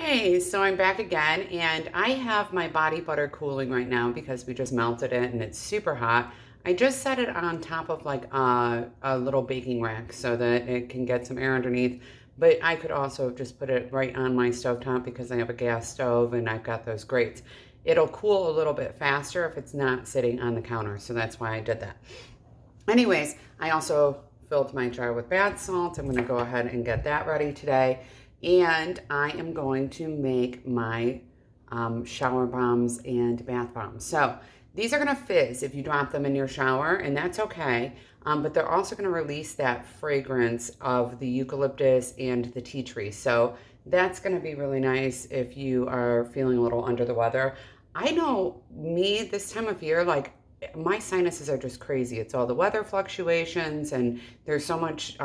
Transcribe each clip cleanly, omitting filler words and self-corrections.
Hey, so I'm back again, and I have my body butter cooling right now because we just melted it and it's super hot. I just set it on top of like a little baking rack so that it can get some air underneath. But I could also just put it right on my stovetop because I have a gas stove and I've got those grates. It'll cool a little bit faster if it's not sitting on the counter, so that's why I did that. Anyways, I also filled my jar with bath salt. I'm going to go ahead and get that ready today. And I am going to make my shower bombs and bath bombs. So these are going to fizz if you drop them in your shower, and that's okay. But they're also going to release that fragrance of the eucalyptus and the tea tree. So that's going to be really nice if you are feeling a little under the weather. I know me this time of year, like my sinuses are just crazy. It's all the weather fluctuations, and there's so much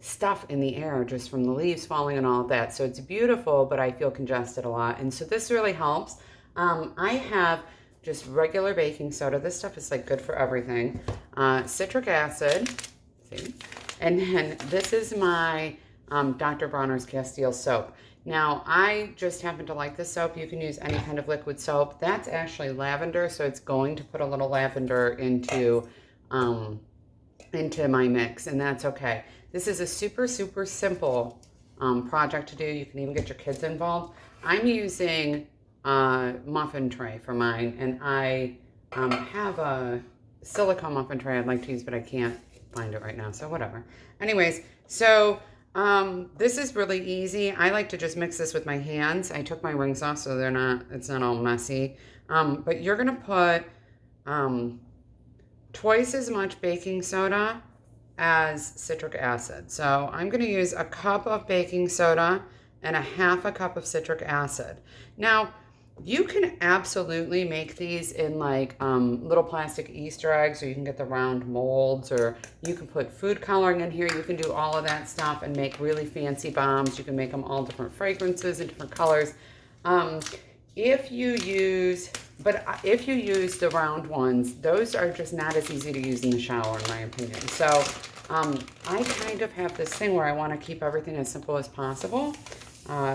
stuff in the air just from the leaves falling and all of that. So it's beautiful, but I feel congested a lot. And so this really helps. I have just regular baking soda. This stuff is like good for everything. Citric acid, see? And then this is my Dr. Bronner's Castile soap. Now, I just happen to like this soap. You can use any kind of liquid soap. That's actually lavender, so it's going to put a little lavender into my mix, and that's okay. This is a super, super simple project to do. You can even get your kids involved. I'm using a muffin tray for mine, and I have a silicone muffin tray I'd like to use, but I can't find it right now, so whatever. Anyways, so this is really easy. I like to just mix this with my hands. I took my rings off so it's not all messy. But you're gonna put twice as much baking soda as citric acid. So I'm gonna use a cup of baking soda and a half a cup of citric acid. Now, you can absolutely make these in like little plastic Easter eggs, or you can get the round molds, or you can put food coloring in here. You can do all of that stuff and make really fancy bombs. You can make them all different fragrances and different colors. If you use the round ones, those are just not as easy to use in the shower, in my opinion. So I kind of have this thing where I want to keep everything as simple as possible.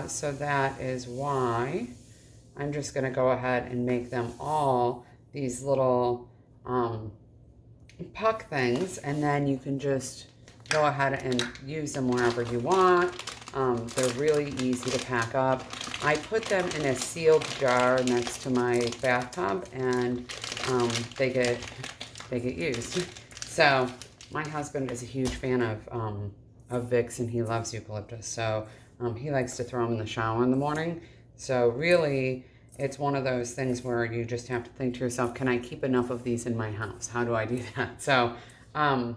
So that is why I'm just going to go ahead and make them all these little puck things, and then you can just go ahead and use them wherever you want. They're really easy to pack up. I put them in a sealed jar next to my bathtub, and they get used. So my husband is a huge fan of Vicks, and he loves eucalyptus. So he likes to throw them in the shower in the morning. So really, it's one of those things where you just have to think to yourself, can I keep enough of these in my house? How do I do that? So, and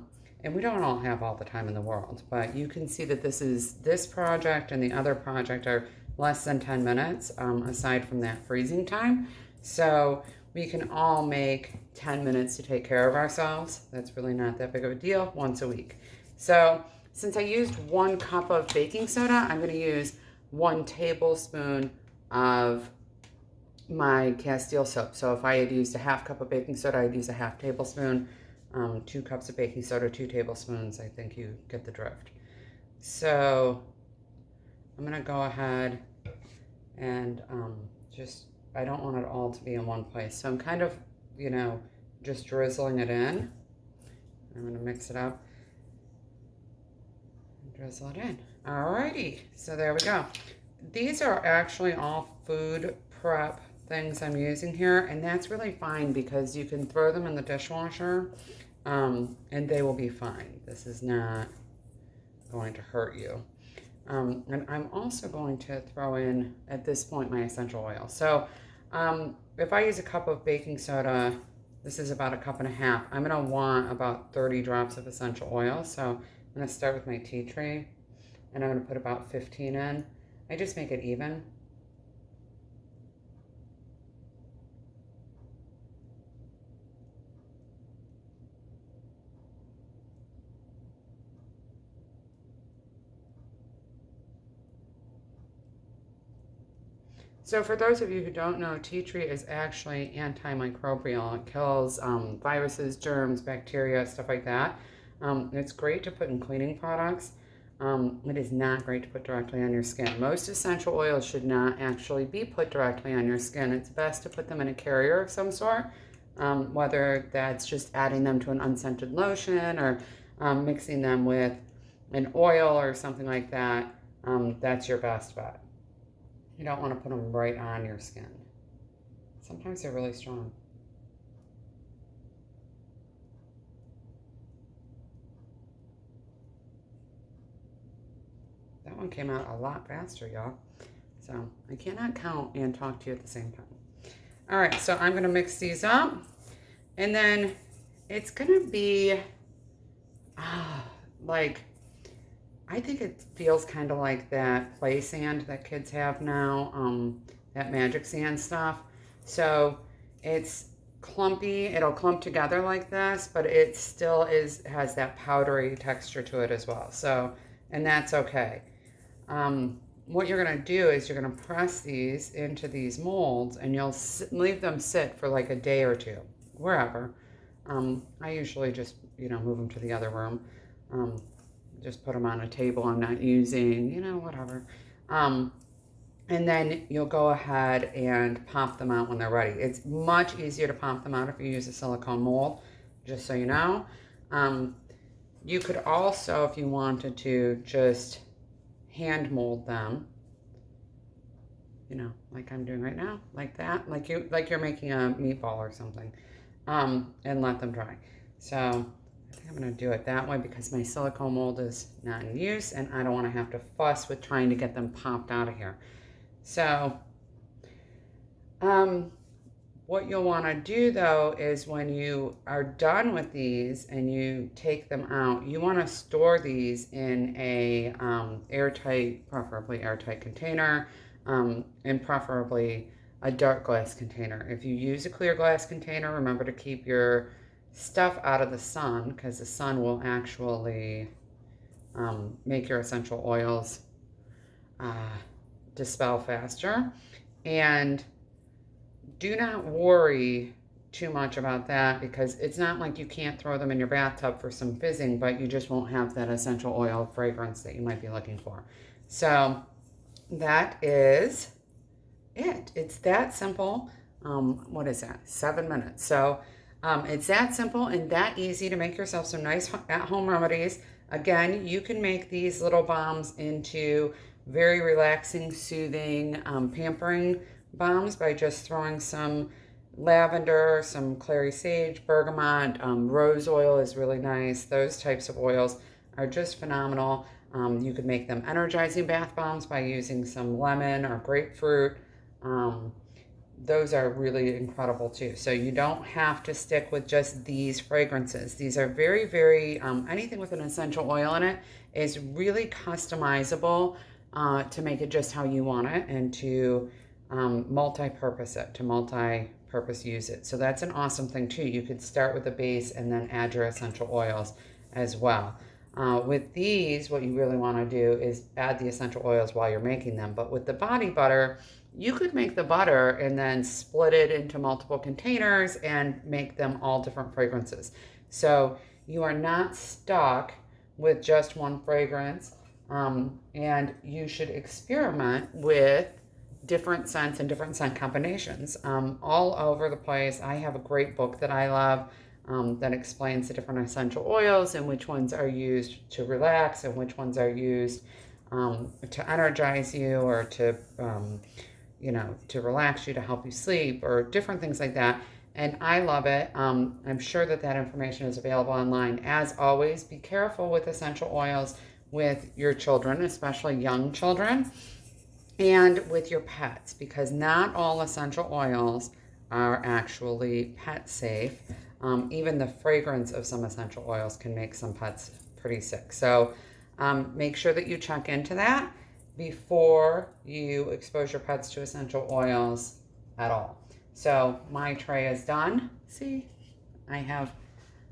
we don't all have all the time in the world, but you can see that this project and the other project are less than 10 minutes, aside from that freezing time. So we can all make 10 minutes to take care of ourselves. That's really not that big of a deal, once a week. So since I used 1 cup of baking soda, I'm gonna use 1 tablespoon of my Castile soap. So if I had used a half cup of baking soda, I'd use a half tablespoon. 2 cups of baking soda, 2 tablespoons. I think you get the drift. So I'm gonna go ahead and I don't want it all to be in one place. So I'm kind of, just drizzling it in. I'm gonna mix it up and drizzle it in. Alrighty, so there we go. These are actually all food prep things I'm using here, and that's really fine because you can throw them in the dishwasher and they will be fine. This is not going to hurt you. And I'm also going to throw in, at this point, my essential oil. So if I use a cup of baking soda, this is about 1.5 cups. I'm going to want about 30 drops of essential oil. So I'm going to start with my tea tree, and I'm going to put about 15 in. I just make it even. So for those of you who don't know, tea tree is actually antimicrobial. It kills viruses, germs, bacteria, stuff like that. It's great to put in cleaning products. It is not great to put directly on your skin. Most essential oils should not actually be put directly on your skin. It's best to put them in a carrier of some sort, whether that's just adding them to an unscented lotion or mixing them with an oil or something like that. That's your best bet. You don't want to put them right on your skin. Sometimes they're really strong. That one came out a lot faster, y'all. So I cannot count and talk to you at the same time. All right, so I'm going to mix these up. And then it's going to be like, I think it feels kind of like that play sand that kids have now, that magic sand stuff. So it's clumpy. It'll clump together like this, but it still has that powdery texture to it as well. So, and that's okay. What you're going to do is you're going to press these into these molds, and you'll leave them sit for like a day or two, wherever. I usually just, move them to the other room. Just put them on a table I'm not using, whatever. And then you'll go ahead and pop them out when they're ready. It's much easier to pop them out if you use a silicone mold, just so you know. You could also, if you wanted to, just hand mold them, like I'm doing right now, like that, like you're making a meatball or something, and let them dry. So I think I'm going to do it that way because my silicone mold is not in use and I don't want to have to fuss with trying to get them popped out of here. So what you'll want to do though is when you are done with these and you take them out, you want to store these in a preferably airtight container, and preferably a dark glass container. If you use a clear glass container, remember to keep your stuff out of the sun because the sun will actually make your essential oils dispel faster. And do not worry too much about that because it's not like you can't throw them in your bathtub for some fizzing, but you just won't have that essential oil fragrance that you might be looking for. So that is it. It's that simple. What is that? 7 minutes. So it's that simple and that easy to make yourself some nice at-home remedies. Again, you can make these little balms into very relaxing, soothing, pampering balms by just throwing some lavender, some clary sage, bergamot, rose oil is really nice. Those types of oils are just phenomenal. You could make them energizing bath bombs by using some lemon or grapefruit. Those are really incredible too. So you don't have to stick with just these fragrances. These are very, very, anything with an essential oil in it is really customizable to make it just how you want it and to multi-purpose it, to multi-purpose use it. So that's an awesome thing too. You could start with a base and then add your essential oils as well. With these, what you really want to do is add the essential oils while you're making them. But with the body butter, you could make the butter and then split it into multiple containers and make them all different fragrances. So you are not stuck with just one fragrance, and you should experiment with different scents and different scent combinations all over the place. I have a great book that I love that explains the different essential oils and which ones are used to relax and which ones are used to energize you or to to relax you, to help you sleep, or different things like that. And I love it. I'm sure that information is available online. As always, be careful with essential oils with your children, especially young children, and with your pets, because not all essential oils are actually pet safe. Even the fragrance of some essential oils can make some pets pretty sick. So make sure that you check into that before you expose your pets to essential oils at all. So my tray is done. See, I have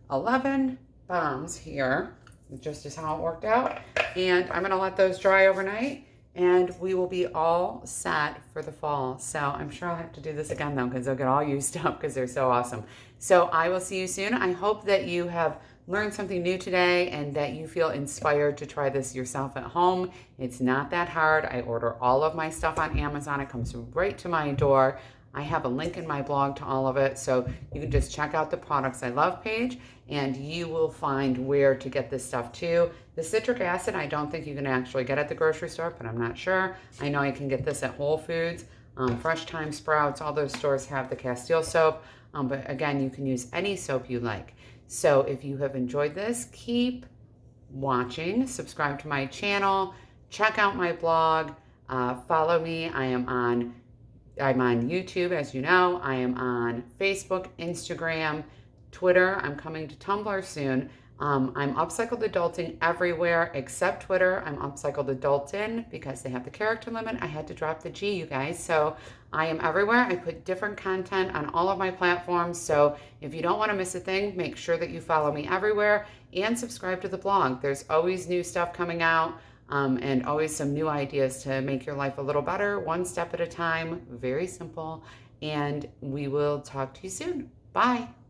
11 bombs here, just as how it worked out. And I'm gonna let those dry overnight and we will be all set for the fall. So I'm sure I'll have to do this again though, because they'll get all used up because they're so awesome. So I will see you soon. I hope that you have learned something new today and that you feel inspired to try this yourself at home. It's not that hard. I order all of my stuff on Amazon. It comes right to my door. I have a link in my blog to all of it, so you can just check out the Products I Love page and you will find where to get this stuff too. The citric acid, I don't think you can actually get at the grocery store, but I'm not sure. I know I can get this at Whole Foods. Fresh Thyme Sprouts, all those stores have the Castile soap, but again, you can use any soap you like. So if you have enjoyed this, keep watching, subscribe to my channel, check out my blog, follow me. I'm on YouTube, as you know. I am on Facebook, Instagram, Twitter. I'm coming to Tumblr soon. I'm Upcycled Adulting everywhere except Twitter. I'm Upcycled Adultin because they have the character limit. I had to drop the G, you guys. So I am everywhere. I put different content on all of my platforms. So if you don't want to miss a thing, make sure that you follow me everywhere and subscribe to the blog. There's always new stuff coming out and always some new ideas to make your life a little better, one step at a time. Very simple. And we will talk to you soon. Bye.